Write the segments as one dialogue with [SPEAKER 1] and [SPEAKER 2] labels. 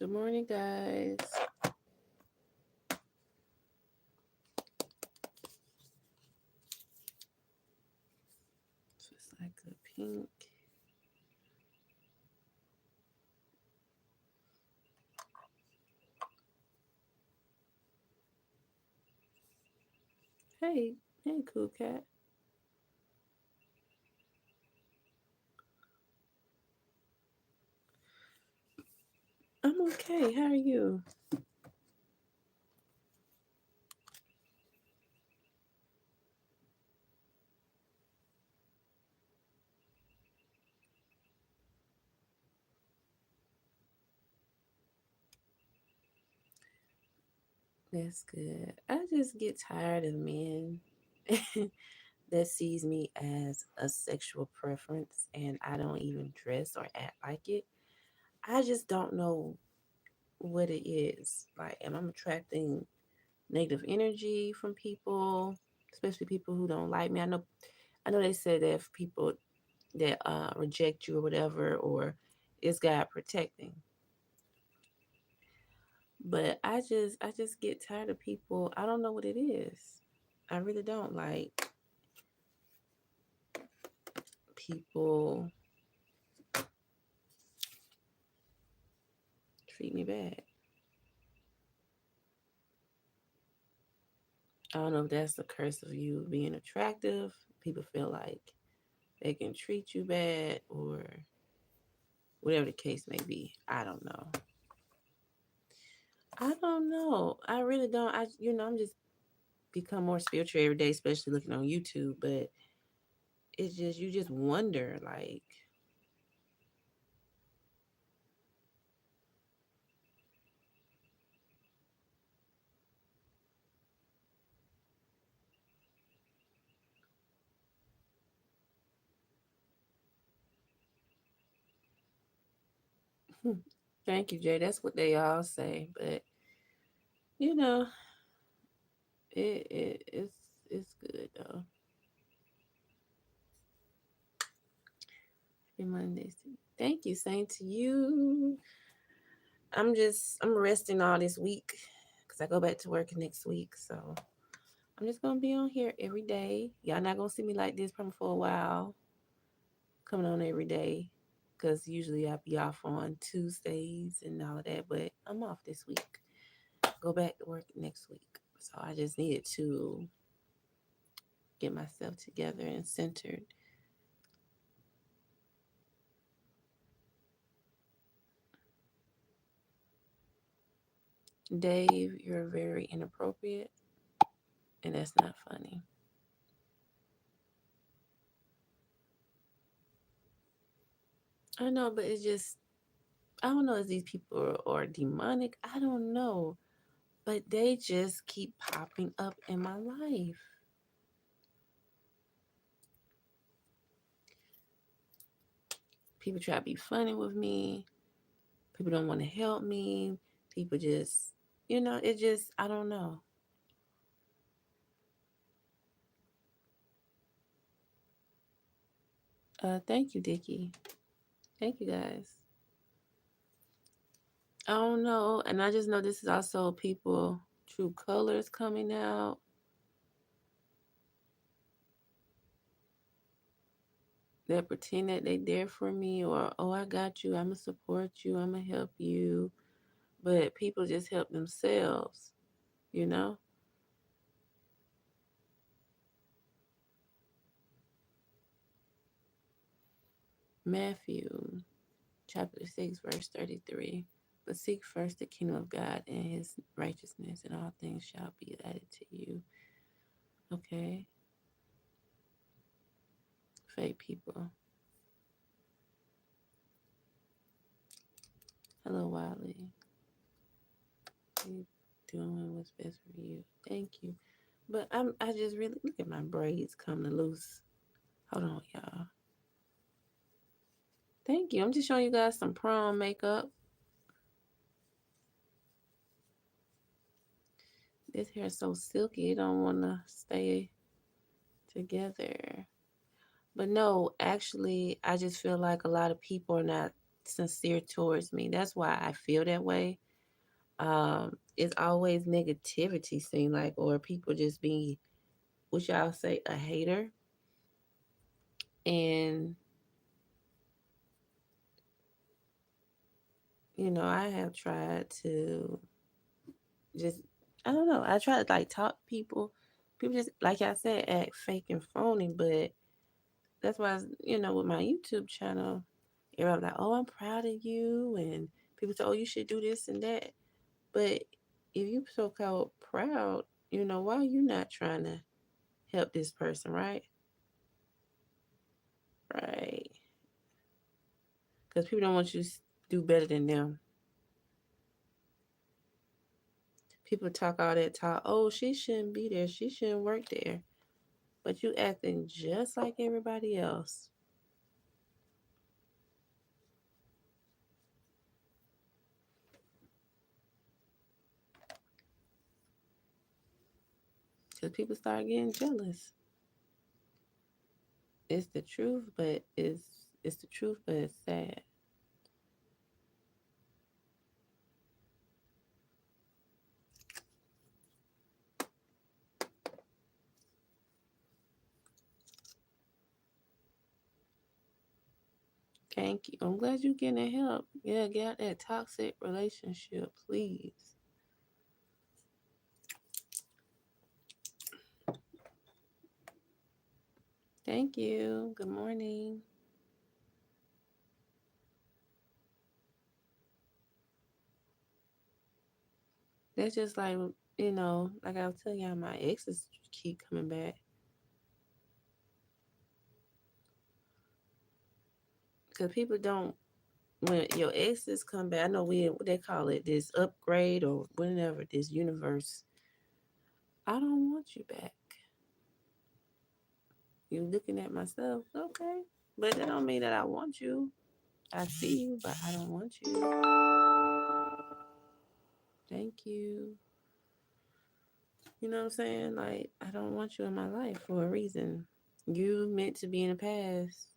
[SPEAKER 1] Good morning, guys. Just like a pink. Hey, hey, cool cat. I'm okay. How are you? That's good. I just get tired of men that sees me as a sexual preference and I don't even dress or act like it. I just don't know what it is. Like, am I attracting negative energy from people, especially people who don't like me? I know they said that if people that reject you or whatever, or is God protecting. But I just get tired of people. I don't know what it is. I really don't like people treat me bad. I don't know if that's the curse of you being attractive. People feel like they can treat you bad or whatever the case may be. I don't know. I don't know. I really don't. I'm just become more spiritual every day, especially looking on YouTube. But it's just you just wonder, like, thank you, Jay. That's what they all say. But you know, it's good though. Happy Mondays. Thank you. Same to you. I'm resting all this week because I go back to work next week. So I'm just gonna be on here every day. Y'all not gonna see me like this probably for a while, coming on every day. Cause usually I'll be off on Tuesdays and all of that, but I'm off this week. Go back to work next week. So I just needed to get myself together and centered. Dave, you're very inappropriate, and that's not funny. I know, but it's just I don't know if these people are demonic. I don't know, but they just keep popping up in my life. People try to be funny with me. People don't want to help me. People just, it just I don't know. Thank you, Dickie. Thank you guys. I don't know, and I just know this is also people true colors coming out. That pretend that they there for me, or oh, I got you, I'ma support you, I'ma help you. But people just help themselves, you know? Matthew chapter 6, verse 33. But seek first the kingdom of God and his righteousness, and all things shall be added to you. Okay? Fake people. Hello, Wiley. You doing what's best for you. Thank you. But I just really look at my braids coming loose. Hold on, y'all. Thank you. I'm just showing you guys some prom makeup. This hair is so silky, it don't want to stay together. But no, actually, I just feel like a lot of people are not. sincere towards me. That's why I feel that way. It's always negativity seem like, or people just be, what y'all say, a hater. And I have tried to just, I don't know, I try to like talk to people. People just, like I said, act fake and phony. But that's why, with my YouTube channel, everybody's like, oh, I'm proud of you. And people say, oh, you should do this and that. But if you so called proud, why are you not trying to help this person, right? Right. Because people don't want you to do better than them. People talk all that talk, oh, she shouldn't be there. She shouldn't work there. But you acting just like everybody else. Because people start getting jealous. It's the truth, but it's the truth, but it's sad. Thank you. I'm glad you're getting help. Yeah, get out that toxic relationship, please. Thank you. Good morning. That's just like, like I was telling y'all, my exes keep coming back. Because people don't, when your exes come back, I know what they call it, this upgrade or whatever, this universe. I don't want you back. You looking at myself, okay. But that don't mean that I want you. I see you, but I don't want you. Thank you. You know what I'm saying? Like, I don't want you in my life for a reason. You meant to be in the past.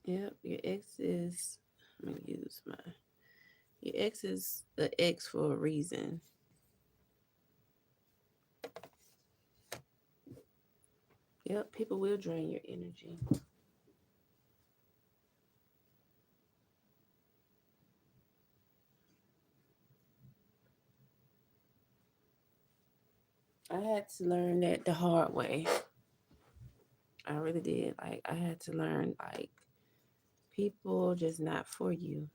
[SPEAKER 1] Yep, your ex is, I'm going to use my, your ex is the ex for a reason. Yep, people will drain your energy. I had to learn that the hard way. I really did. Like, I had to learn, like, people just not for you.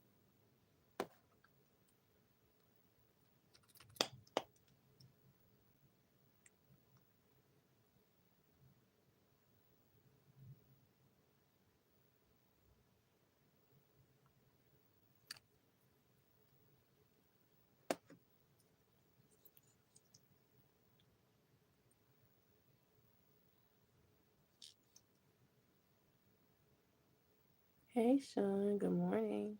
[SPEAKER 1] Hey, Sean, good morning.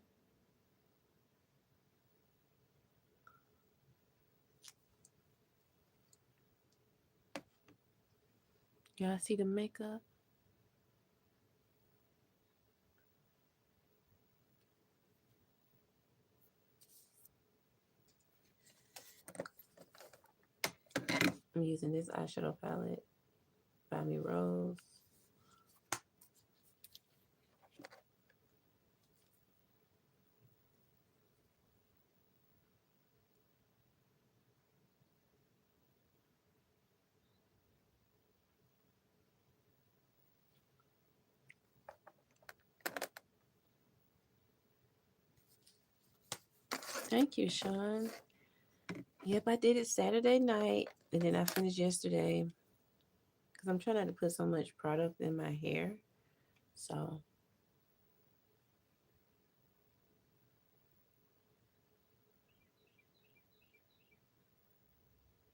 [SPEAKER 1] Y'all see the makeup? I'm using this eyeshadow palette by me Rose. Thank you, Sean. Yep, I did it Saturday night, and then I finished yesterday because I'm trying not to put so much product in my hair. So,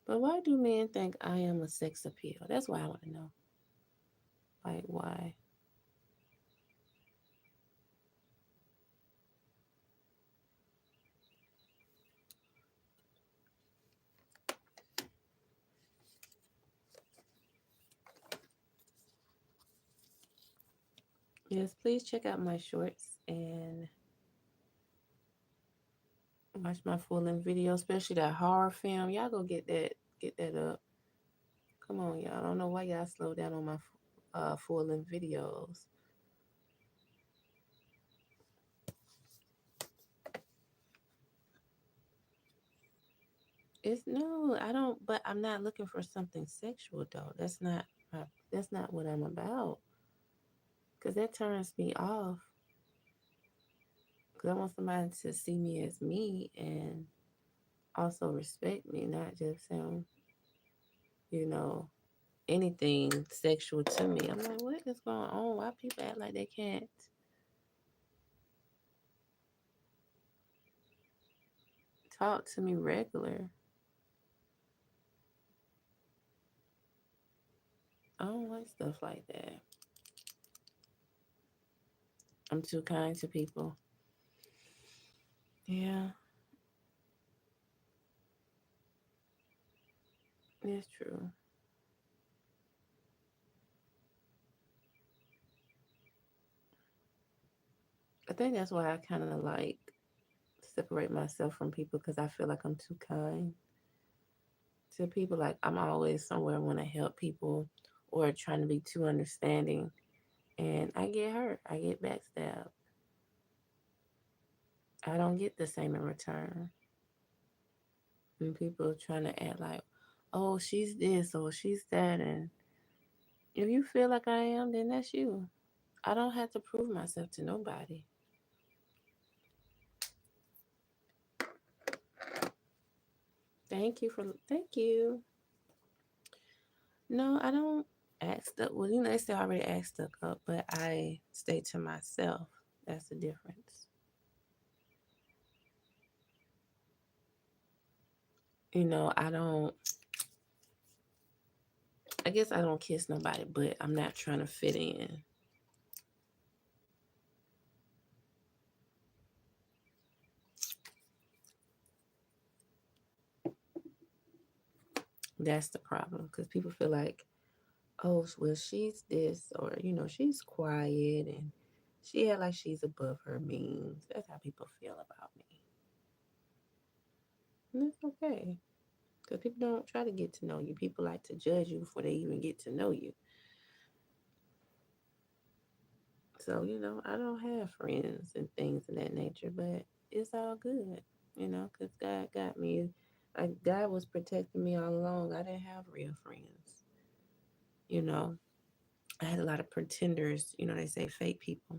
[SPEAKER 1] but why do men think I am a sex appeal? That's what I want to know. Like, why? Yes, please check out my shorts and watch my full length video, especially that horror film. Y'all go get that up. Come on, y'all. I don't know why y'all slow down on my full length videos. It's no, I don't. But I'm not looking for something sexual though. That's not what I'm about. Cause that turns me off. Cause I want somebody to see me as me and also respect me, not just you know, anything sexual to me. I'm like, what is going on? Why people act like they can't talk to me regular? I don't like stuff like that. I'm too kind to people. Yeah, it's true. I think that's why I kind of like separate myself from people because I feel like I'm too kind to people. Like I'm always somewhere want to help people or trying to be too understanding, and I get hurt. I get backstabbed. I don't get the same in return. And people trying to act like, oh, she's this or she's that, and if you feel like I am, then that's you. I don't have to prove myself to nobody. Thank you. No, I don't act stuck. Well, they say I already act stuck up, but I stay to myself. That's the difference. I don't. I guess I don't kiss nobody, but I'm not trying to fit in. That's the problem because people feel like, oh, well, she's this, or she's quiet and she act like she's above her means. That's how people feel about me, and that's okay. Because people don't try to get to know you. People like to judge you before they even get to know you. So, I don't have friends and things of that nature, but it's all good, because God got me. Like, God was protecting me all along. I didn't have real friends, you know. I had a lot of pretenders, they say fake people.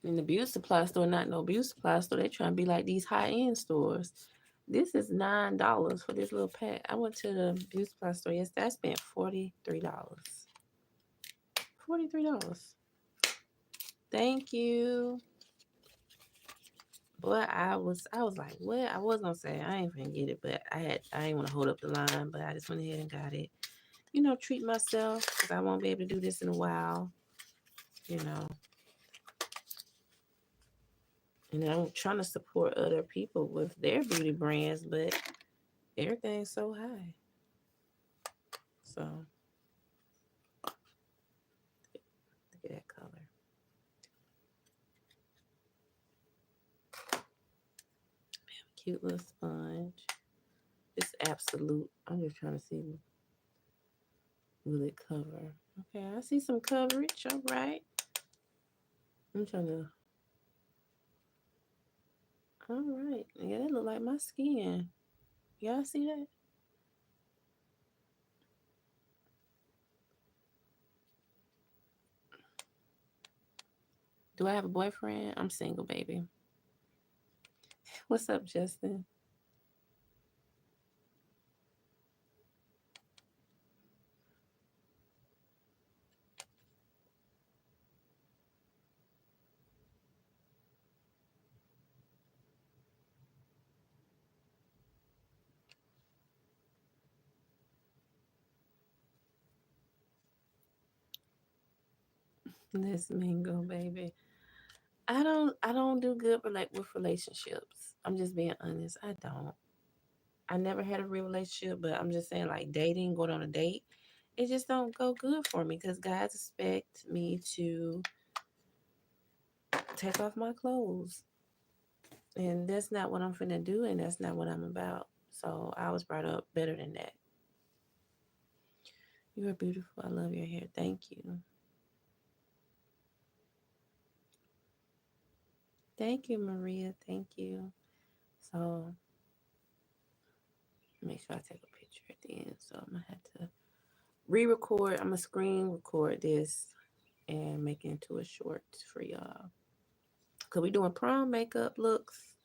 [SPEAKER 1] In the beauty supply store, not no beauty supply store, they trying to be like these high end stores. This is $9 for this little pack. I went to the beauty supply store yesterday. I spent $43. $43. Thank you. But I was like, what? I was gonna say I ain't gonna get it, but I ain't want to hold up the line, but I just went ahead and got it. Treat myself because I won't be able to do this in a while. You know, and I'm trying to support other people with their beauty brands, but everything's so high. So look at that color. Cute little sponge. It's absolute. I'm just trying to see will it cover. Okay, I see some coverage. All right. I'm trying to. All right. Yeah, that look like my skin. Y'all see that? Do I have a boyfriend? I'm single, baby. What's up, Justin? Let's mingle, baby. I don't do good with relationships. I'm just being honest. I don't. I never had a real relationship, but I'm just saying like dating, going on a date, it just don't go good for me because guys expect me to take off my clothes. And that's not what I'm finna do, and that's not what I'm about. So I was brought up better than that. You are beautiful. I love your hair. Thank you. Thank you, Maria. Thank you. So make sure I take a picture at the end. So I'm gonna have to re-record. I'm gonna screen record this and make it into a short for y'all. Cause we doing prom makeup looks.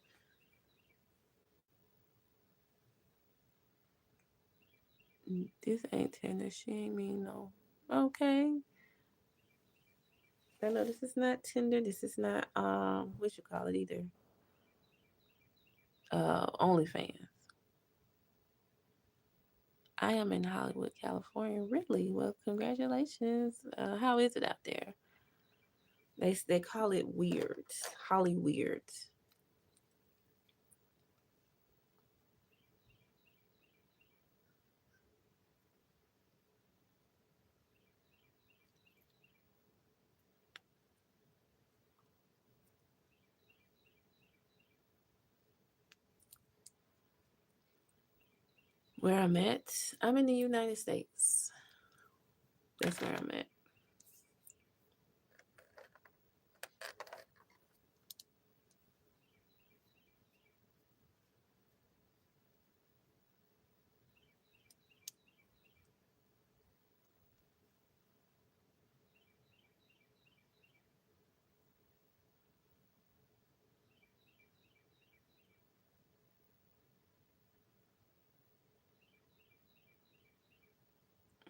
[SPEAKER 1] This ain't tender. She ain't mean no. Okay. I know this is not Tinder. This is not what you call it either. OnlyFans. I am in Hollywood, California. Really? Well, congratulations. How is it out there? They call it weird. Holly weird. Where I'm at? I'm in the United States. That's where I'm at.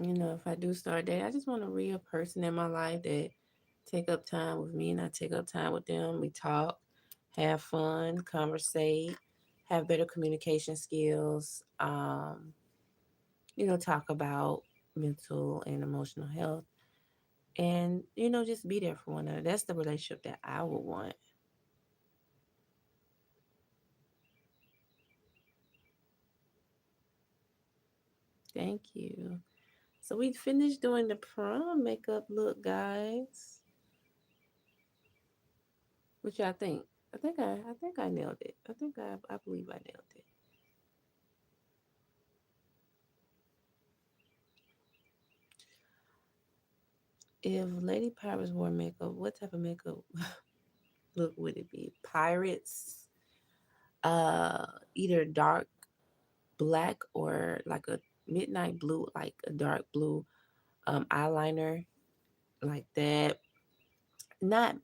[SPEAKER 1] If I do start dating, I just want a real person in my life that take up time with me and I take up time with them. We talk, have fun, conversate, have better communication skills, talk about mental and emotional health and, just be there for one another. That's the relationship that I would want. Thank you. So we finished doing the prom makeup look, guys. What y'all think? I think I nailed it. I believe I nailed it. If Lady Pirates wore makeup, what type of makeup look would it be? Pirates, uh, either dark black or like a midnight blue, like a dark blue eyeliner, like that. Not,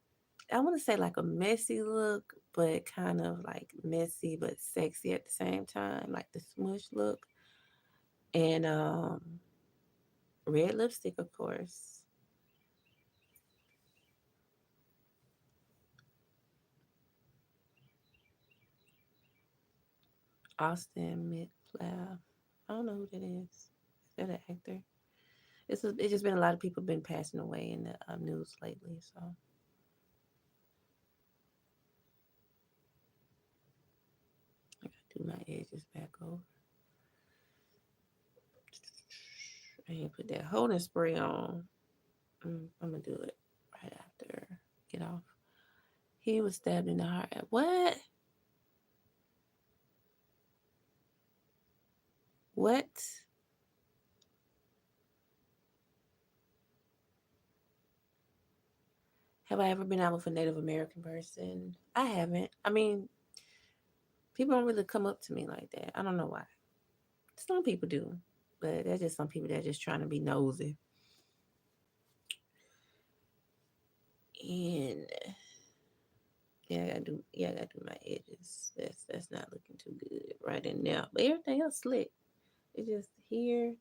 [SPEAKER 1] I want to say like a messy look, but kind of like messy but sexy at the same time, like the smush look. And red lipstick, of course. Austin Midflower. I don't know who that is. Is that an actor? It's just been a lot of people been passing away in the news lately. So I gotta do my edges back over. I ain't put that holding spray on. I'm gonna do it right after get off. He was stabbed in the heart. What? What? Have I ever been out with a Native American person? I haven't. I mean, people don't really come up to me like that. I don't know why. Some people do, but there's just some people that are just trying to be nosy. And I gotta do my edges. That's not looking too good right in there. But everything else slick. It's just here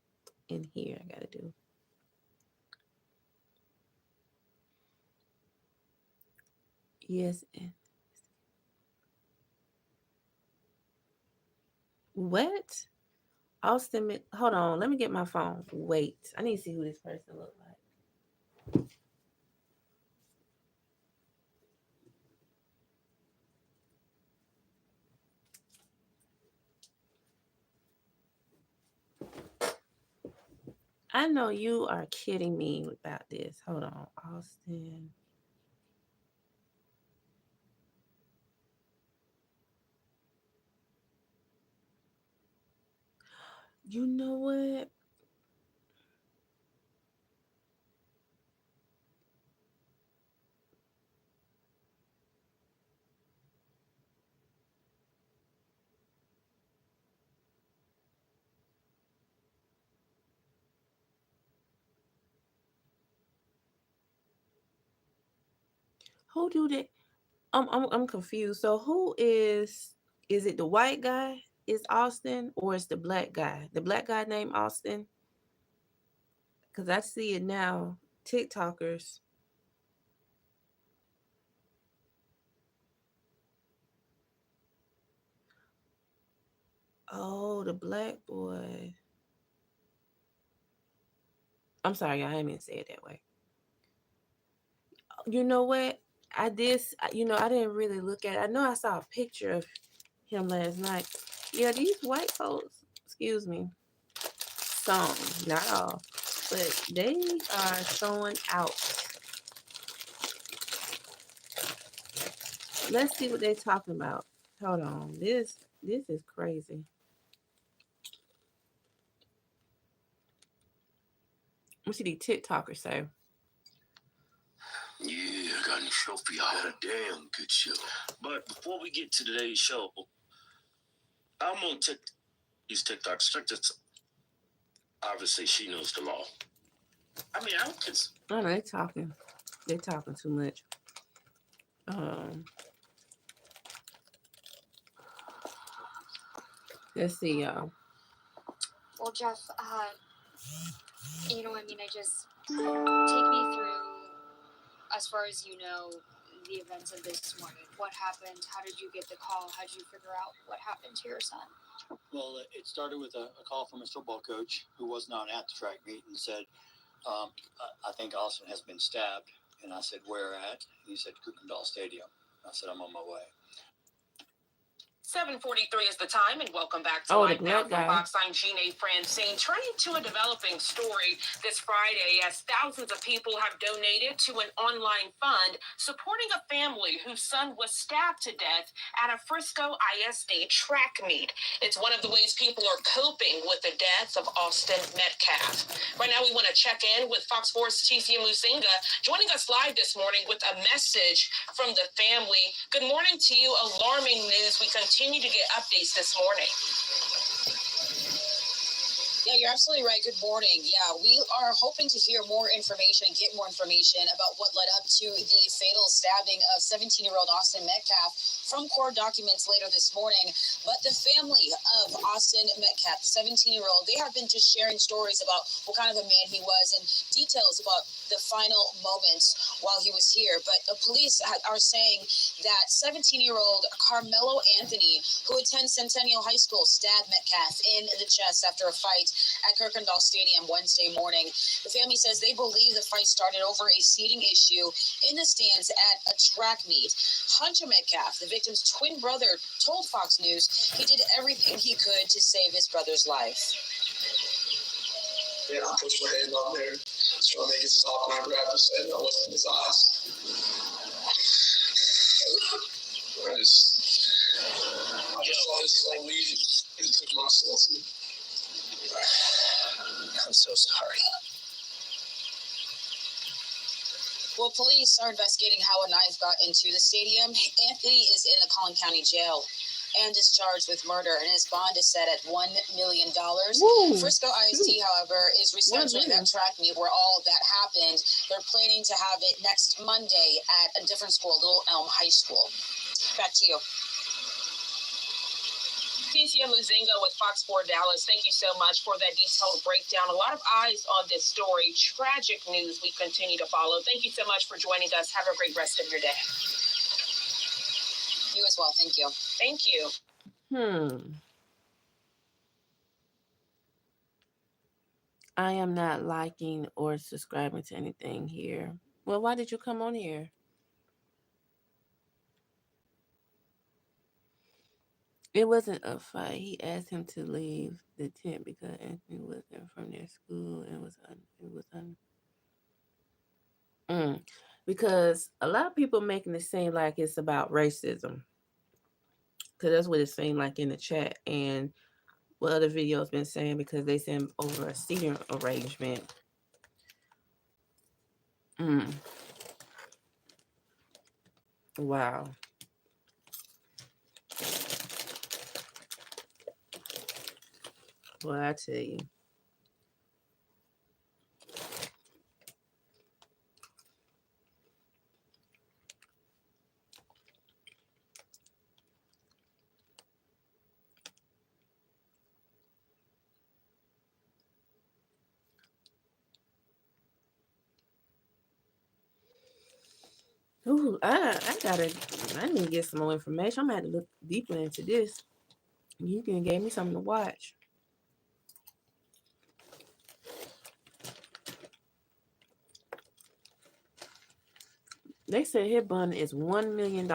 [SPEAKER 1] and here I gotta do. Yes. What? Hold on, let me get my phone. Wait. I need to see who this person look like. I know you are kidding me about this. Hold on, Austin. You know what? Who do that? I'm confused. So who is it the white guy is Austin or is the black guy? The black guy named Austin? Cause I see it now. TikTokers. Oh, the black boy. I'm sorry, I didn't mean to say it that way. You know what? I didn't really look at it. I know I saw a picture of him last night. Yeah, these white folks, excuse me, some, not all, but they are showing out. Let's see what they're talking about. Hold on. This is crazy. What should these TikTokers say?
[SPEAKER 2] Yeah, I got a show for y'all. Got a damn good show. But before we get to today's show, I'm gonna take these TikToks. Check this. Obviously, she knows the law. I mean, I don't cons-
[SPEAKER 1] Oh, no, they talking. They talking too much. Um, let's see, y'all.
[SPEAKER 3] Well, Jeff, I mean, I just take me through, as far as you know, the events of this morning. What happened? How did you get the call? How did you figure out what happened to your son?
[SPEAKER 4] Well, it started with a call from his football coach who was not at the track meet and said, I think Austin has been stabbed. And I said, where at? And he said, Grwm Stadium. I said, I'm on my way.
[SPEAKER 5] 7:43 is the time, and welcome back to
[SPEAKER 1] Oh, the
[SPEAKER 5] Live Now
[SPEAKER 1] black
[SPEAKER 5] from
[SPEAKER 1] guy.
[SPEAKER 5] Fox. I'm Gene Francine. Turning to a developing story this Friday as thousands of people have donated to an online fund supporting a family whose son was stabbed to death at a Frisco ISD track meet. It's one of the ways people are coping with the death of Austin Metcalf. Right now, we want to check in with Fox 4's Ticia Musinga, joining us live this morning with a message from the family. Good morning to you. Alarming news. We continue to get updates this morning.
[SPEAKER 6] Yeah, you're absolutely right. Good morning. Yeah, we are hoping to hear more information, get more information about what led up to the fatal stabbing of 17-year-old Austin Metcalf from court documents later this morning. But the family of Austin Metcalf, the 17-year-old, they have been just sharing stories about what kind of a man he was and details about the final moments while he was here. But the police are saying that 17-year-old Carmelo Anthony, who attends Centennial High School, stabbed Metcalf in the chest after a fight at Grwm Stadium Wednesday morning. The family says they believe the fight started over a seating issue in the stands at a track meet. Hunter Metcalf, the victim's twin brother, told Fox News he did everything he could to save his brother's life.
[SPEAKER 7] Yeah, I put my hand on there, trying to make it stop, and I grabbed his head and I looked in his eyes. I just saw his soul leave, and it took my soul too.
[SPEAKER 2] I'm so sorry.
[SPEAKER 6] Well, police are investigating how a knife got into the stadium. Anthony is in the Collin County Jail. and is charged with murder, and his bond is set at $1 million.
[SPEAKER 1] Woo.
[SPEAKER 6] Frisco ISD, however, is rescheduling that track meet where all of that happened. They're planning to have it next Monday at a different school, Little Elm High School. Back to you.
[SPEAKER 5] Ticia Muzinga with Fox 4 Dallas, thank you so much for that detailed breakdown. A lot of eyes on this story. Tragic news we continue to follow. Thank you so much for joining us. Have a great rest of your day.
[SPEAKER 6] You as well. Thank you.
[SPEAKER 5] Thank you.
[SPEAKER 1] I am not liking or subscribing to anything here. Well, why did you come on here? It wasn't a fight. He asked him to leave the tent because Anthony wasn't from their school and because a lot of people making it seem like it's about racism. Because that's what it seemed like in the chat and what other videos been saying because they sent over a seating arrangement. Wow. Well, I tell you. Ooh, I need to get some more information. I'm gonna have to look deeper into this. You can gave me something to watch. They said his bond is $1 million.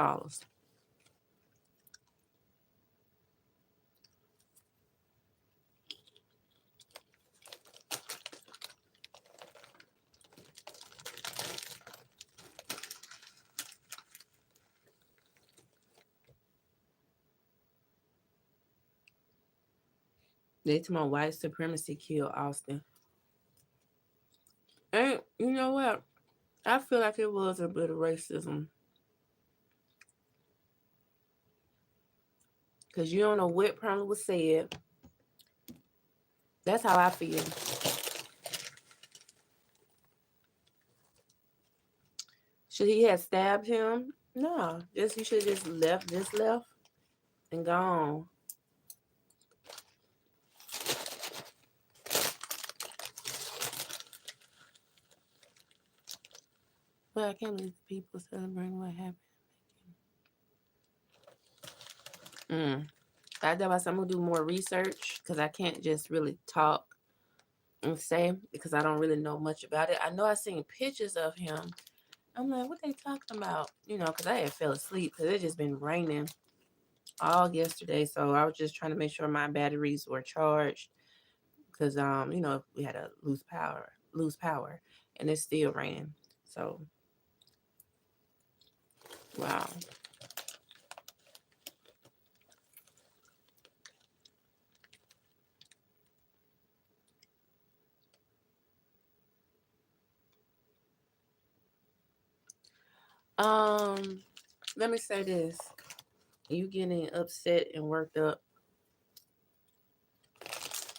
[SPEAKER 1] They told my white supremacy killed Austin. And you know what? I feel like it was a bit of racism. Because you don't know what probably was said. That's how I feel. Should he have stabbed him? No. Just he should have just left and gone. But I can't believe people celebrating what happened. That's why I'm gonna do more research because I can't just really talk and say because I don't really know much about it. I know I seen pictures of him. I'm like, what they talking about? You know, because I had fell asleep because it just been raining all yesterday. So I was just trying to make sure my batteries were charged because we had a lose power, and it's still raining. So wow. Um, let me say this: you getting upset and worked up.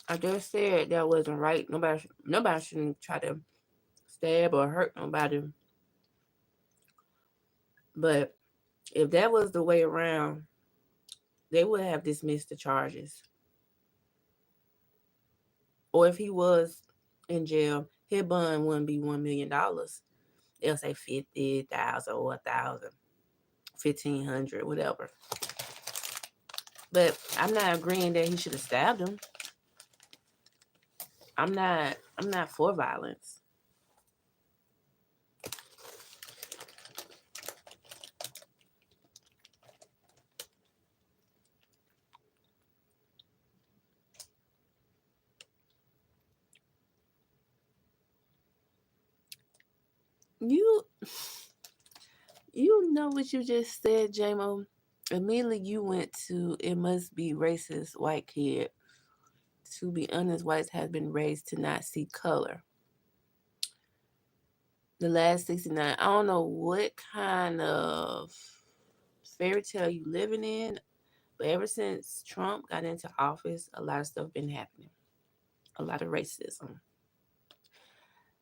[SPEAKER 1] I just said that wasn't right. Nobody shouldn't try to stab or hurt nobody. But if that was the way around, they would have dismissed the charges. Or if he was in jail, his bond wouldn't be $1 million. They'll say 50,000 or 1,000, 1,500, whatever. But I'm not agreeing that he should have stabbed him. I'm not. I'm not for violence. You you know what you just said, JMO. Immediately you went to it must be racist white kid. To be honest, whites have been raised to not see color. The last 69, I don't know what kind of fairy tale you living in, But ever since Trump got into office, a lot of stuff been happening. A lot of racism.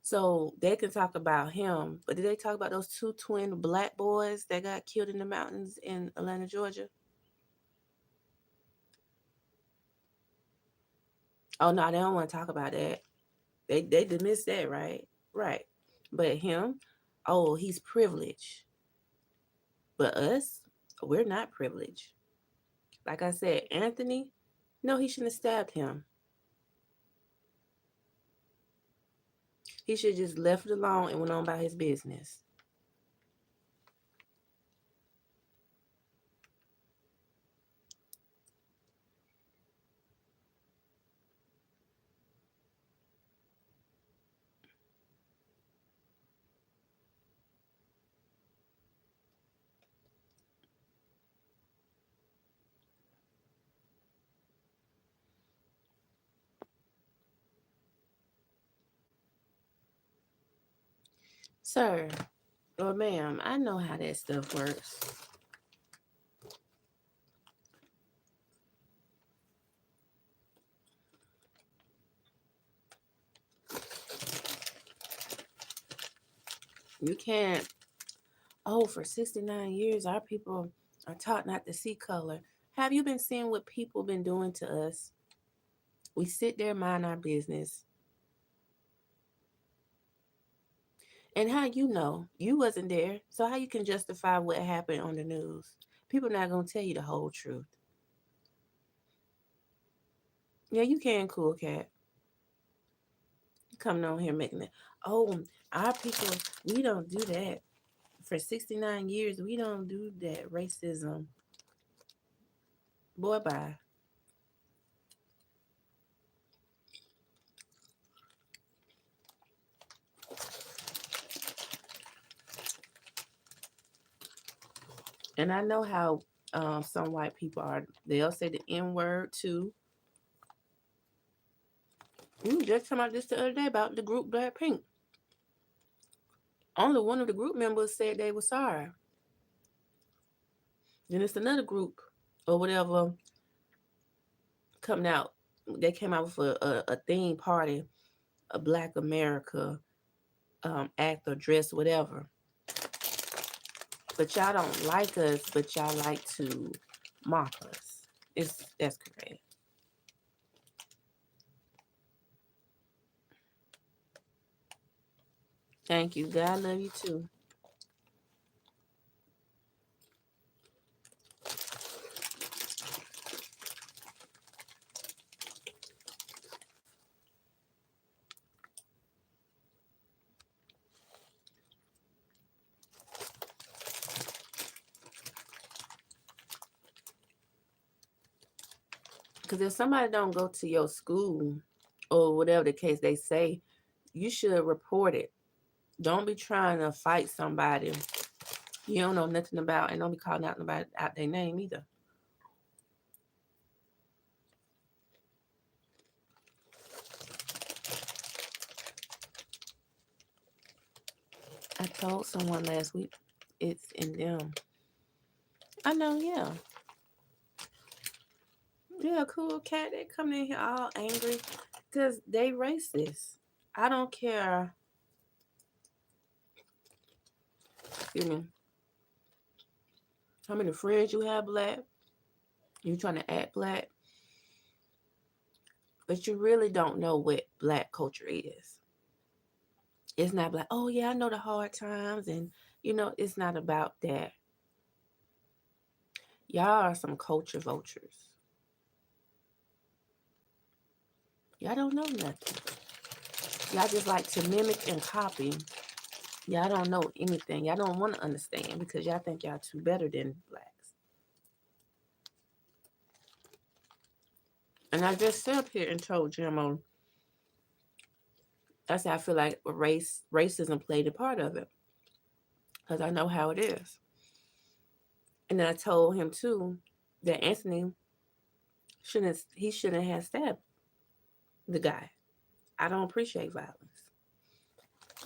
[SPEAKER 1] So they can talk about him, but did they talk about those two twin black boys that got killed in the mountains in Atlanta, Georgia? Oh no, they don't want to talk about that. They dismiss that, right? Right. But him, oh, he's privileged. But us, we're not privileged. Like I said, Anthony, no, he shouldn't have stabbed him. He should have just left it alone and went on about his business. Sir, or ma'am, I know how that stuff works. You can't, oh, for 69 years, our people are taught not to see color. Have you been seeing what people been doing to us? We sit there, mind our business. And how you know? You wasn't there. So how you can justify what happened on the news? People not going to tell you the whole truth. Yeah, you can, cool cat. Coming on here making it. Oh, our people, we don't do that. For 69 years, we don't do that racism. Boy, bye. And I know how some white people are. They'll say the N word too. We were just talking about this the other day about the group Blackpink. Only one of the group members said they were sorry. Then it's another group or whatever coming out. They came out with a theme party, a Black America act or dress, whatever. But y'all don't like us, but y'all like to mock us. That's correct. Thank you. God love you too. Because if somebody don't go to your school or whatever the case they say, you should report it. Don't be trying to fight somebody you don't know nothing about, and don't be calling out nobody out their name either. I told someone last week it's in them. I know, yeah. Yeah, cool cat. They come in here all angry because they racist. I don't care. Excuse me. How many friends you have black? You trying to act black, but you really don't know what black culture is. It's not like, oh yeah, I know the hard times, and it's not about that. Y'all are some culture vultures. Y'all don't know nothing. Y'all just like to mimic and copy. Y'all don't know anything. Y'all don't want to understand because y'all think y'all too better than blacks. And I just sat up here and told Jimmo, I said I feel like racism played a part of it because I know how it is. And then I told him too that Anthony shouldn't have stabbed the guy. I don't appreciate violence.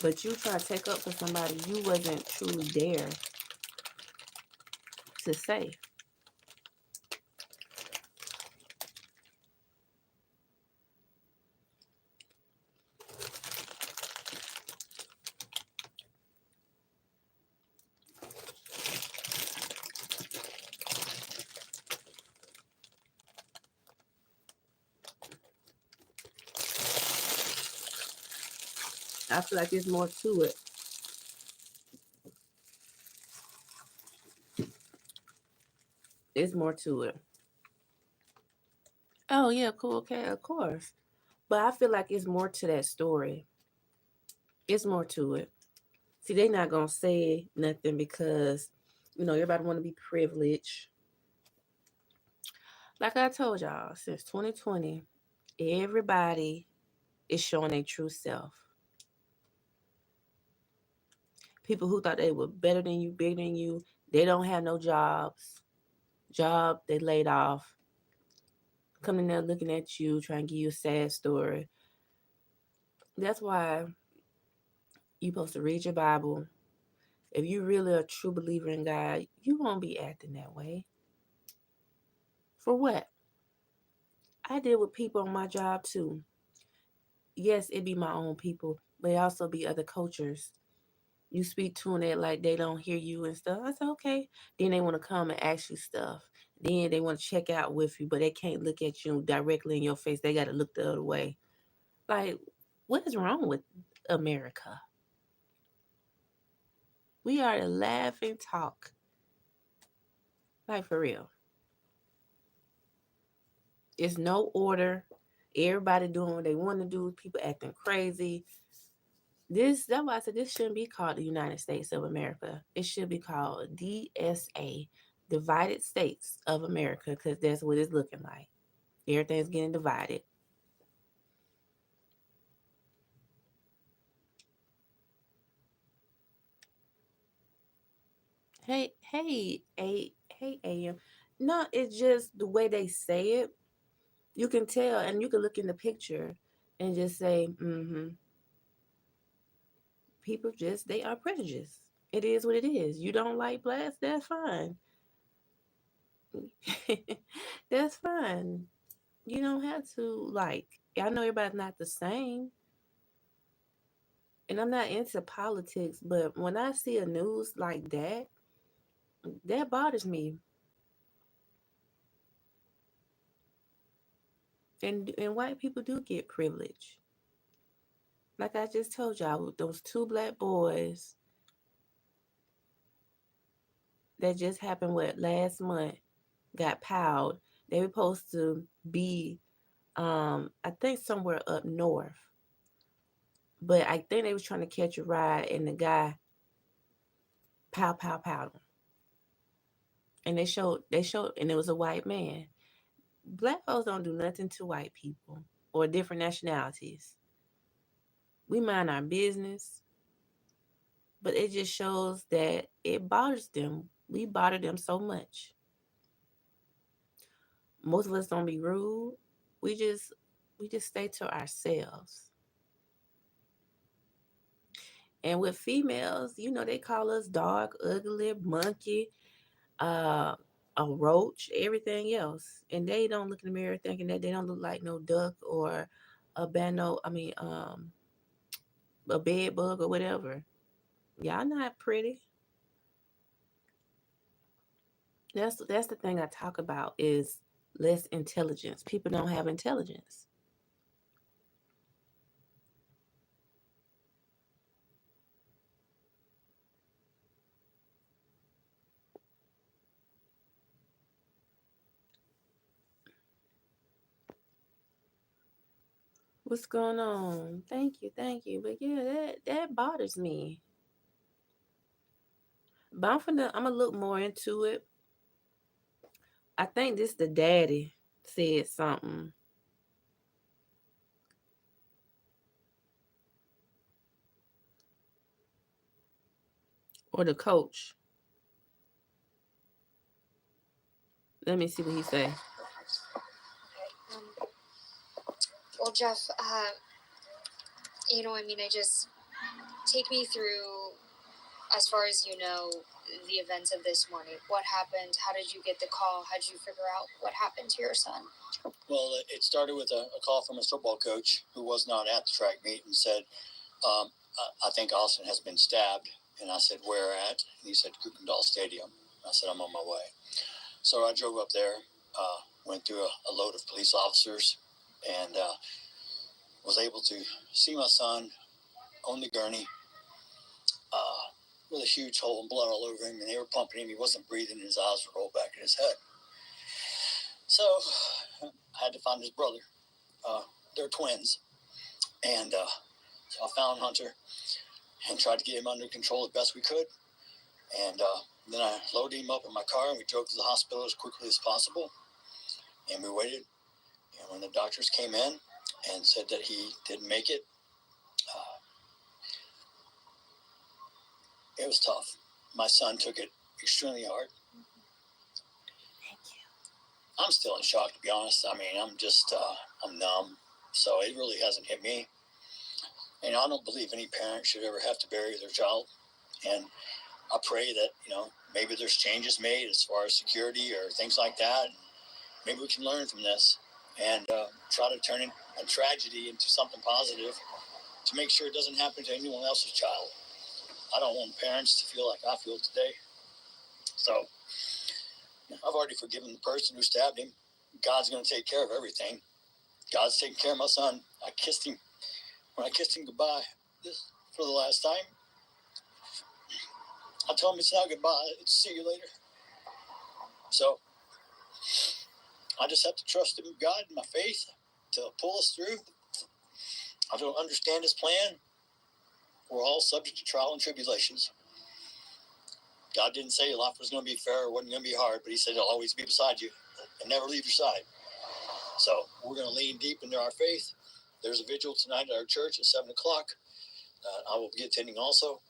[SPEAKER 1] But you try to take up for somebody you wasn't truly there to say. I feel like there's more to it. There's more to it. Oh yeah, cool, okay, of course. But I feel like it's more to that story. It's more to it. See, they not gonna say nothing because everybody want to be privileged. Like I told y'all, since 2020, everybody is showing their true self. People who thought they were better than you, bigger than you, they don't have no jobs. Job they laid off. Coming there looking at you, trying to give you a sad story. That's why you supposed to read your Bible. If you really a true believer in God, you won't be acting that way. For what? I deal with people on my job too. Yes, it be my own people, but it also be other cultures. You speak to them like they don't hear you and stuff. I said, okay. Then they want to come and ask you stuff. Then they want to check out with you, but they can't look at you directly in your face. They got to look the other way. Like, what is wrong with America? We are to laugh and talk. Like, for real. It's no order. Everybody doing what they want to do. People acting crazy. That's why I said this shouldn't be called the United States of America. It should be called DSA, Divided States of America, because that's what it's looking like. Everything's getting divided. Hey, AM. No, it's just the way they say it. You can tell, and you can look in the picture and just say, people just, they are prejudiced. It is what it is. You don't like blacks, that's fine. That's fine. You don't have to like. I know everybody's not the same, and I'm not into politics. But when I see a news like that, that bothers me. And white people do get privilege. Like I just told y'all, those two black boys that just happened last month got piled. They were supposed to be, I think somewhere up north, but I think they was trying to catch a ride, and the guy pow them. And they showed, and it was a white man. Black folks don't do nothing to white people or different nationalities. We mind our business, but it just shows that it bothers them. We bother them so much. Most of us don't be rude. We just we just stay to ourselves. And with females, they call us dog, ugly, monkey, uh, a roach, everything else. And they don't look in the mirror thinking that they don't look like no duck or a bano. I mean, a bed bug or whatever. Y'all not pretty. That's the thing I talk about is less intelligence. People don't have intelligence. What's going on? Thank you. But yeah, that bothers me. But I'm gonna look more into it. I think this the daddy said something, or the coach. Let me see what he say.
[SPEAKER 3] Well, Jeff, I just take me through, as far as the events of this morning. What happened? How did you get the call? How did you figure out what happened to your son?
[SPEAKER 4] Well, it started with a call from his football coach who was not at the track meet and said, I think Austin has been stabbed. And I said, where at? And he said, Grwm Stadium. I said, I'm on my way. So I drove up there, went through a load of police officers, and was able to see my son on the gurney with a huge hole and blood all over him, and they were pumping him. He wasn't breathing, and his eyes were rolled back in his head. So I had to find his brother. They're twins. And so I found Hunter and tried to get him under control as best we could. And then I loaded him up in my car, and we drove to the hospital as quickly as possible. And we waited. And when the doctors came in and said that he didn't make it, it was tough. My son took it extremely hard.
[SPEAKER 1] Thank you.
[SPEAKER 4] I'm still in shock, to be honest. I mean, I'm numb. So it really hasn't hit me. And I don't believe any parent should ever have to bury their child. And I pray that, maybe there's changes made as far as security or things like that. Maybe we can learn from this and try to turn a tragedy into something positive to make sure it doesn't happen to anyone else's child. I don't want parents to feel like I feel today. So I've already forgiven the person who stabbed him. God's going to take care of everything. God's taking care of my son. I kissed him. When I kissed him goodbye for the last time, I told him it's not goodbye, it's see you later. So I just have to trust in God and my faith to pull us through. I don't understand his plan. We're all subject to trial and tribulations. God didn't say life was going to be fair or wasn't going to be hard, but he said he'll always be beside you and never leave your side. So we're going to lean deep into our faith. There's a vigil tonight at our church at 7 o'clock. I will be attending also.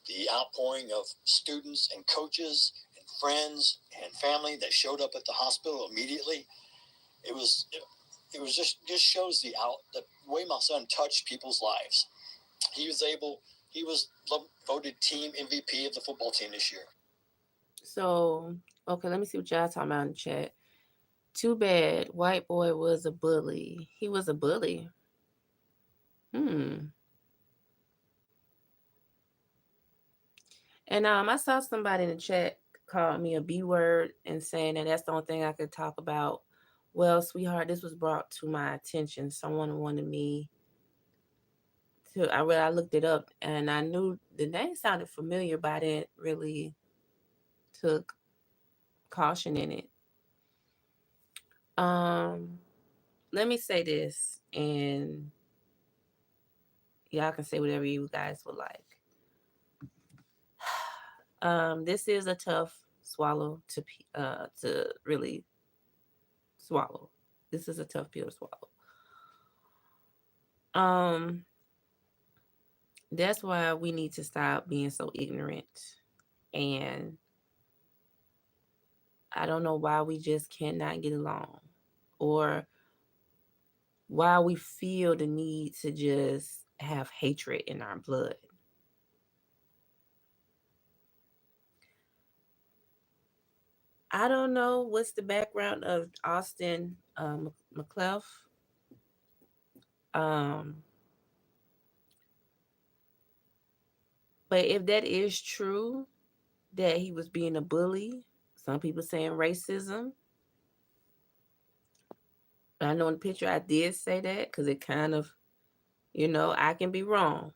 [SPEAKER 4] The outpouring of students and coaches and friends and family that showed up at the hospital immediately. It was just shows the way my son touched people's lives. He was voted team MVP of the football team this year.
[SPEAKER 1] So, okay, let me see what y'all talking about in the chat. Too bad white boy was a bully. He was a bully. And I saw somebody in the chat call me a B word and saying that that's the only thing I could talk about. Well, sweetheart, this was brought to my attention. Someone wanted me to. I looked it up and I knew the name sounded familiar, but I didn't really took caution in it. Let me say this, and y'all can say whatever you guys would like. This is a tough swallow to really swallow. This is a tough pill to swallow. That's why we need to stop being so ignorant. And I don't know why we just cannot get along, or why we feel the need to just have hatred in our blood. I don't know what's the background of Austin McClelf. But if that is true, that he was being a bully, some people saying racism. I know in the picture I did say that because it kind of, I can be wrong.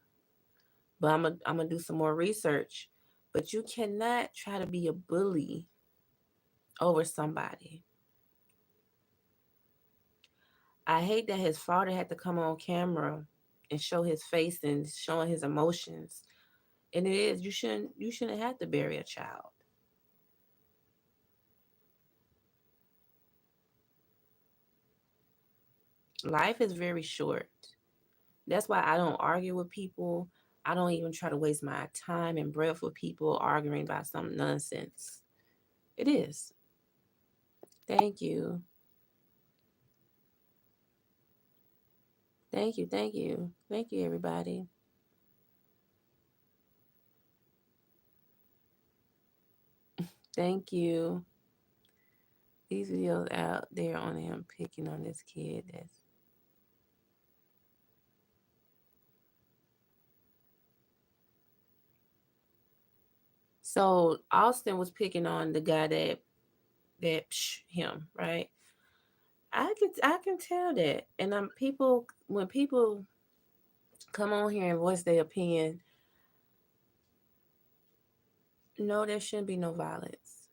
[SPEAKER 1] But I'm gonna do some more research. But you cannot try to be a bully over somebody. I hate that his father had to come on camera and show his face and showing his emotions. And it is, you shouldn't have to bury a child. Life is very short. That's why I don't argue with people. I don't even try to waste my time and breath with people arguing about some nonsense. It is. Thank you. Thank you. Thank you. Thank you, everybody. Thank you. These videos out there on him picking on this kid. So Austin was picking on the guy that him, right? I can tell that. And people when people come on here and voice their opinion. No, there shouldn't be no violence.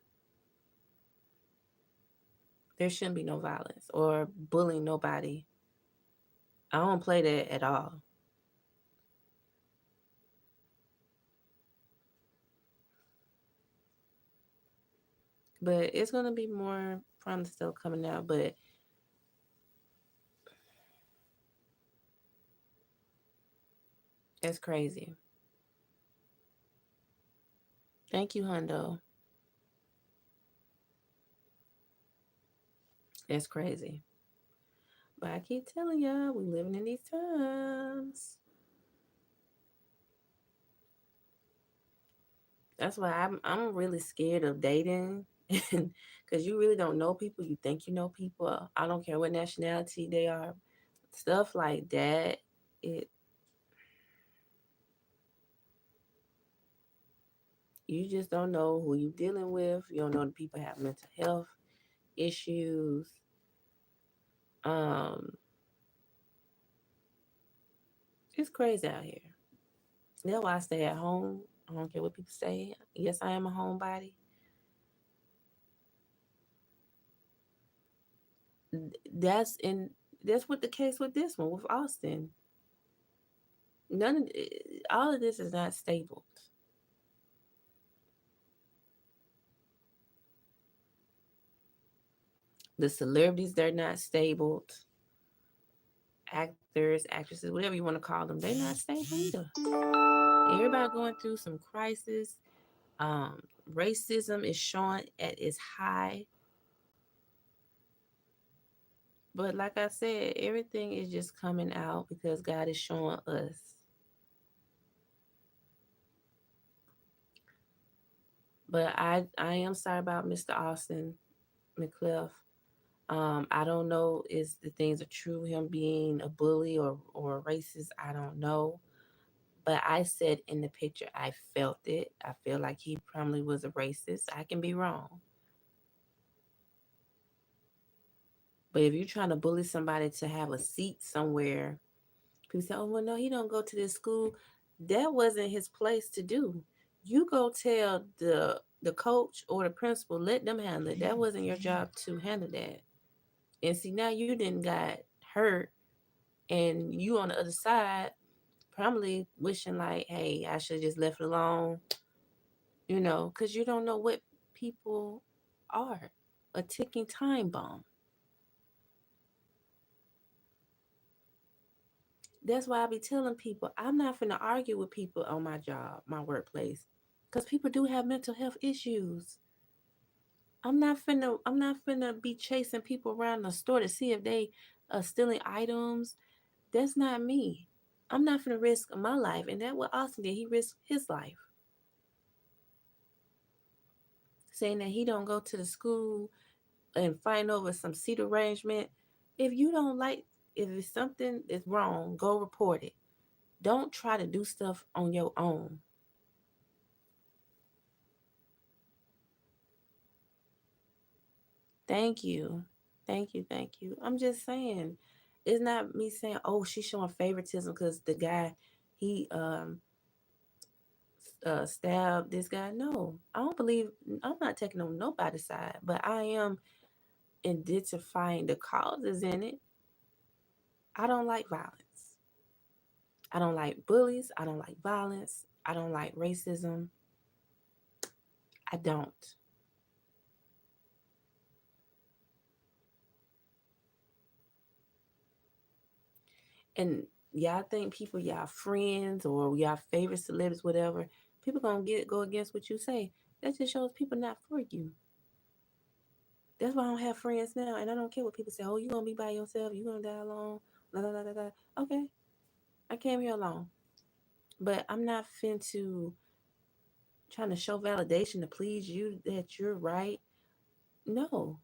[SPEAKER 1] There shouldn't be no violence or bullying nobody. I don't play that at all. But it's gonna be more prom stuff coming out. But it's crazy. Thank you, Hundo. It's crazy. But I keep telling y'all, we living in these times. That's why I'm really scared of dating, because you really don't know people. You think you know people. I don't care what nationality they are. Stuff like that. It You just don't know who you dealing with. You don't know the people have mental health issues. Um, it's crazy out here. That's why I stay at home. I don't care what people say. Yes, I am a homebody. That's in that's what the case with this one with Austin. None of all of this is not stable. The celebrities, they're not stable. Actors, actresses, whatever you want to call them, they're not stable either. Everybody going through some crisis. Um, Racism is showing at its high. But like I said, everything is just coming out because God is showing us. But I am sorry about Mr. Austin McCliff. I don't know is the things are true, him being a bully or racist. I don't know. But I said in the picture, I felt it. I feel like he probably was a racist. I can be wrong. But if you're trying to bully somebody to have a seat somewhere, people say, "Oh well, no, he don't go to this school." That wasn't his place to do. You go tell the coach or the principal, let them handle it. That wasn't your job to handle that. And see, now you didn't got hurt, and you on the other side, probably wishing like, "Hey, I should have just left it alone," because you don't know what people are. A ticking time bomb. That's why I be telling people I'm not finna argue with people on my job, my workplace, because people do have mental health issues. I'm not finna be chasing people around the store to see if they are stealing items. That's not me. I'm not finna risk my life, and that what Austin did. He risked his life, saying that he don't go to the school and fighting over some seat arrangement. If you don't like, if it's something is wrong, go report it. Don't try to do stuff on your own. Thank you. Thank you. Thank you. I'm just saying, it's not me saying, oh, she's showing favoritism because the guy, he stabbed this guy. No, I don't believe, I'm not taking on nobody's side, but I am identifying the causes in it. I don't like violence. I don't like bullies. I don't like violence. I don't like racism. I don't. And y'all think people, y'all friends or y'all favorite celebrities, whatever, people gonna go against what you say. That just shows people not for you. That's why I don't have friends now, and I don't care what people say. Oh, you gonna be by yourself? You gonna die alone? La la la la la. Okay, I came here alone, but I'm not fin to trying to show validation to please you that you're right. No.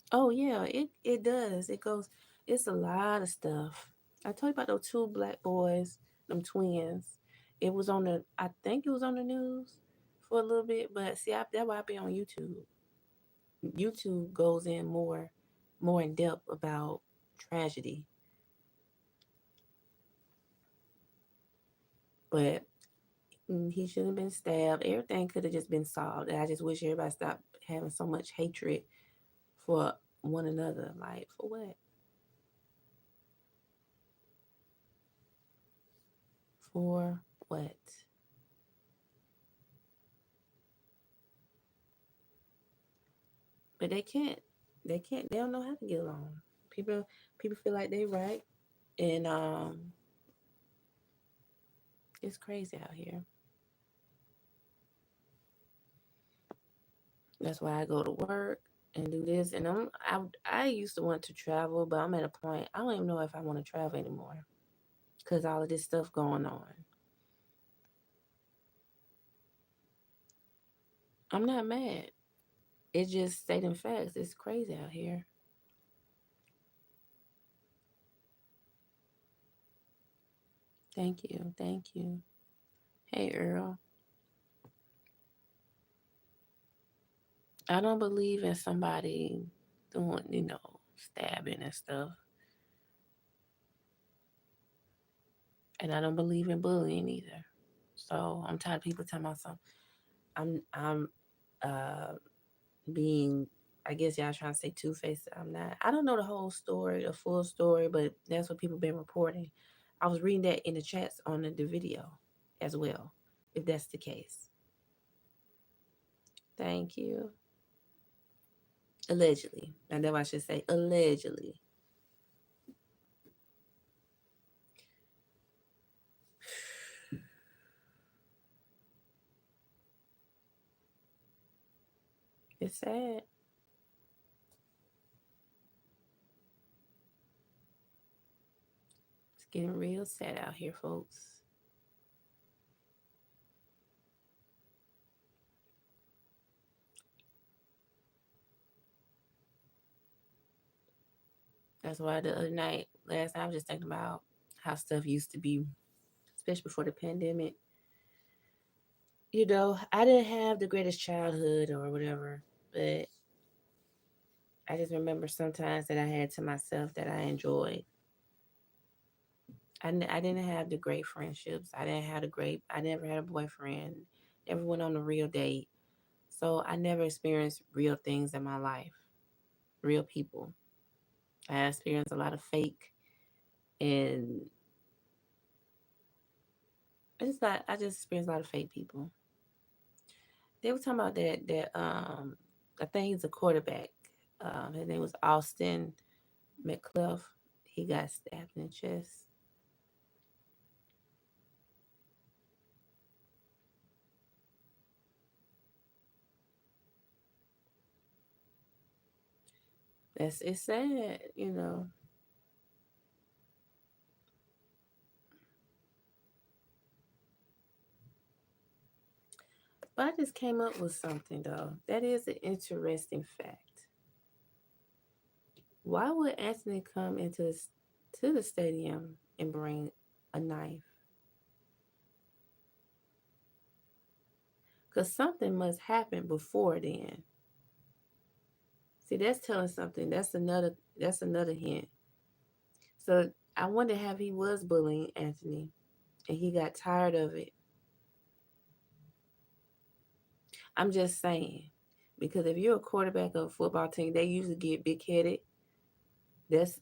[SPEAKER 1] Oh yeah, it does. It goes. It's a lot of stuff. I told you about those two black boys, them twins. It was on the. I think it was on the news for a little bit, but see, that's why I be on YouTube. YouTube goes in more in depth about tragedy, but he shouldn't have been stabbed. Everything could have just been solved. And I just wish everybody stopped having so much hatred for one another. Like, for what? For what? But they can't. They can't. They don't know how to get along. People feel like they right, and it's crazy out here. That's why I go to work and do this. And I used to want to travel, but I'm at a point I don't even know if I want to travel anymore because all of this stuff going on. I'm not mad. It's just stating facts. It's crazy out here. Thank you. Thank you. Hey, Earl. I don't believe in somebody doing, stabbing and stuff. And I don't believe in bullying either. So I'm tired of people telling me something. I'm uh being, I guess y'all trying to say two faced. I'm not. I don't know the whole story, the full story, but that's what people been reporting. I was reading that in the chats on the video as well, if that's the case. Thank you. Allegedly. And then I should say allegedly. It's sad. It's getting real sad out here, folks. That's why the other night, last night, I was just thinking about how stuff used to be, especially before the pandemic. I didn't have the greatest childhood or whatever, but I just remember sometimes that I had to myself that I enjoyed. I didn't have the great friendships. I never had a boyfriend, never went on a real date. So I never experienced real things in my life, real people. I experienced a lot of fake, and I just experienced a lot of fake people. They were talking about that I think he's a quarterback. His name was Austin McClelf. He got stabbed in the chest. It's sad. But I just came up with something though. That is an interesting fact. Why would Anthony come to the stadium and bring a knife? Because something must happen before then. See, that's telling something. That's another hint. So I wonder if he was bullying Anthony and he got tired of it. I'm just saying. Because if you're a quarterback of a football team, they usually get big headed. That's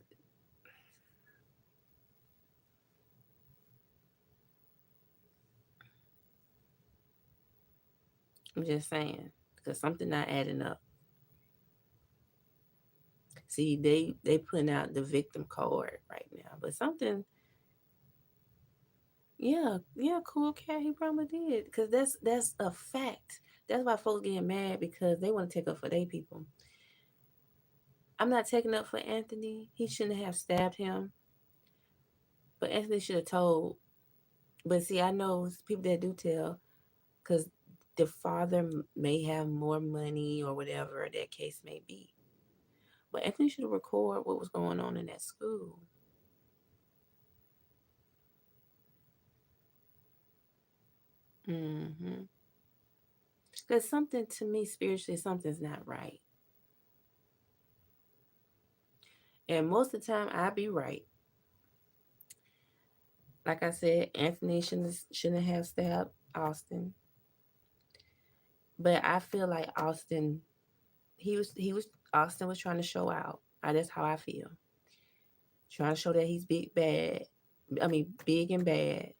[SPEAKER 1] I'm just saying. Because something not adding up. See, they putting out the victim card right now. But something, yeah, cool cat, he probably did. Because that's a fact. That's why folks getting mad because they want to take up for their people. I'm not taking up for Anthony. He shouldn't have stabbed him. But Anthony should have told. But see, I know people that do tell because the father may have more money or whatever that case may be. But Anthony should have recorded what was going on in that school. Hmm. Because something to me spiritually, something's not right. And most of the time, I be right. Like I said, Anthony shouldn't have stabbed Austin, but I feel like Austin was trying to show out. That's how I feel. Trying to show that he's big and bad.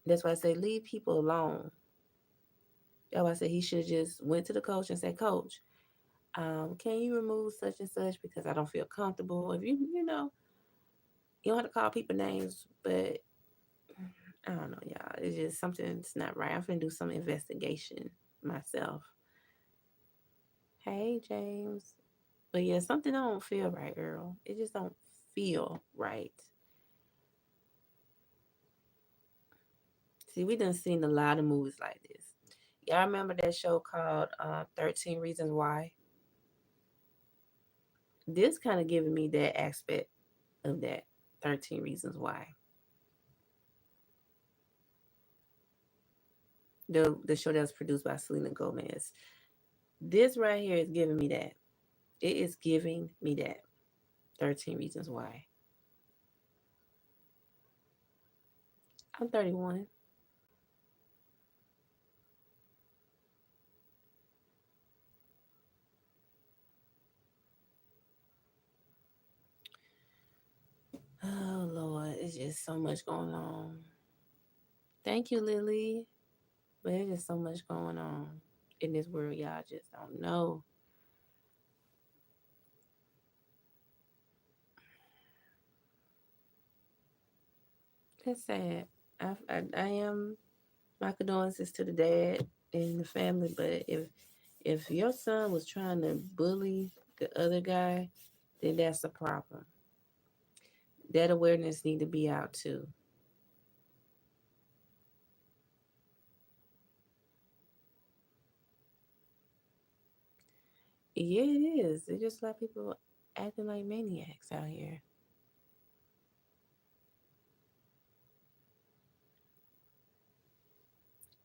[SPEAKER 1] That's why I say leave people alone. That's why I said he should just went to the coach and said, Coach, can you remove such and such because I don't feel comfortable. If you don't have to call people names, but I don't know, y'all. It's just something's not right. I'm finna do some investigation myself. Hey, James. But yeah, something don't feel right, Earl. It just don't feel right. See, we done seen a lot of movies like this. Y'all remember that show called 13 Reasons Why? This kind of giving me that aspect of that 13 Reasons Why. The show that was produced by Selena Gomez. This right here is giving me that. It is giving me that. 13 Reasons Why. I'm 31. Oh, Lord. It's just so much going on. Thank you, Lily. But there's just so much going on in this world, y'all just don't know. It's sad. I am my condolences to the dad and the family, but if your son was trying to bully the other guy, then that's a problem. That awareness need to be out too. Yeah, it is. It's just a lot of people acting like maniacs out here.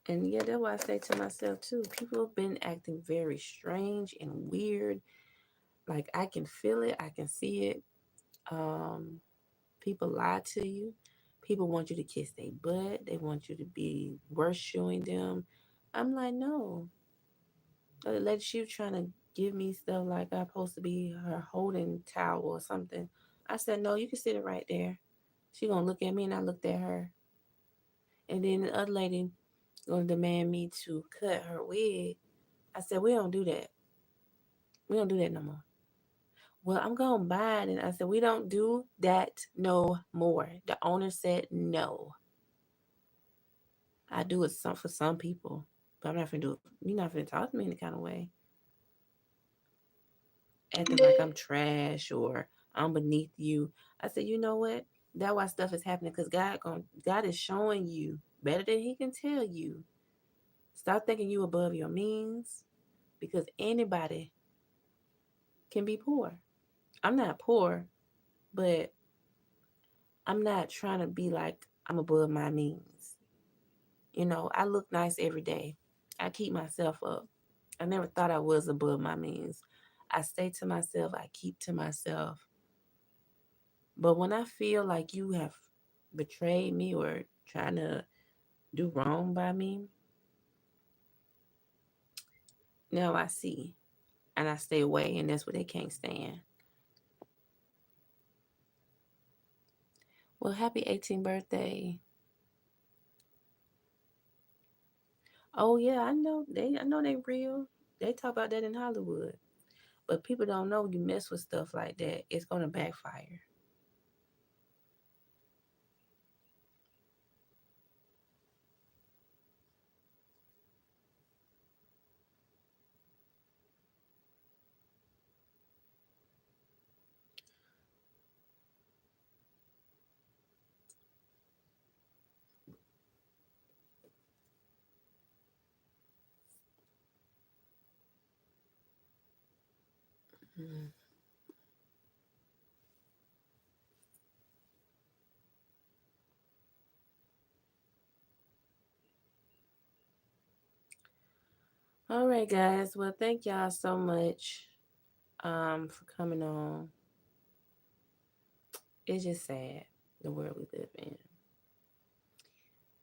[SPEAKER 1] And yeah, that's why I say to myself too, people have been acting very strange and weird. Like I can feel it, I can see it. Um, People lie to you. People want you to kiss their butt. They want you to be worshiping them. I'm like, no. Like she was trying to give me stuff like I'm supposed to be her holding towel or something. I said, no, you can sit it right there. She gonna look at me and I looked at her. And then the other lady gonna demand me to cut her wig. I said, we don't do that. We don't do that no more. Well, I'm gonna buy it. And I said, we don't do that no more. The owner said no. I do it for some people, but I'm not gonna do it. You're not gonna talk to me any kind of way, acting like I'm trash or I'm beneath you. I said, you know what? That's why stuff is happening because God is showing you better than He can tell you. Stop thinking you above your means because anybody can be poor. I'm not poor, but I'm not trying to be like I'm above my means. I look nice every day. I keep myself up. I never thought I was above my means. I stay to myself, I keep to myself. But when I feel like you have betrayed me or trying to do wrong by me, now I see and I stay away, and that's what they can't stand. Well, happy 18th birthday. Oh yeah, I know they real. They talk about that in Hollywood. But people don't know you mess with stuff like that, it's gonna backfire. Mm. All right, guys. Well, thank y'all so much for coming on. It's just sad the world we live in,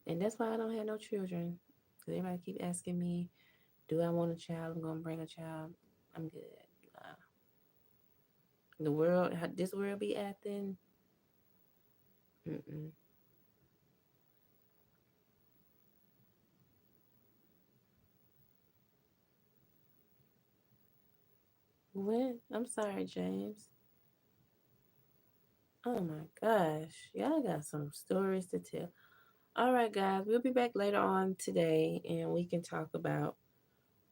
[SPEAKER 1] and that's why I don't have no children. Cause everybody keep asking me, "Do I want a child? I'm gonna bring a child." I'm good. Uh, the world, how this world be acting. Mm-mm. What? I'm sorry, James. Oh my gosh, y'all got some stories to tell. All right, guys, we'll be back later on today, and we can talk about.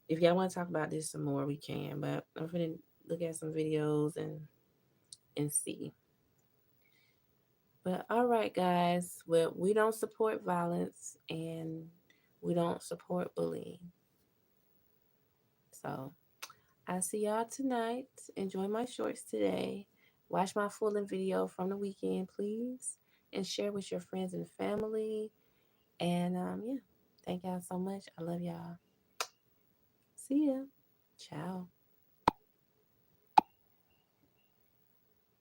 [SPEAKER 1] If y'all want to talk about this some more, we can. But I'm gonna look at some videos and see. But all right, guys. Well, we don't support violence and we don't support bullying. So I see y'all tonight. Enjoy my shorts today. Watch my full length video from the weekend, please, and share with your friends and family. And yeah, thank y'all so much. I love y'all. See ya. Ciao.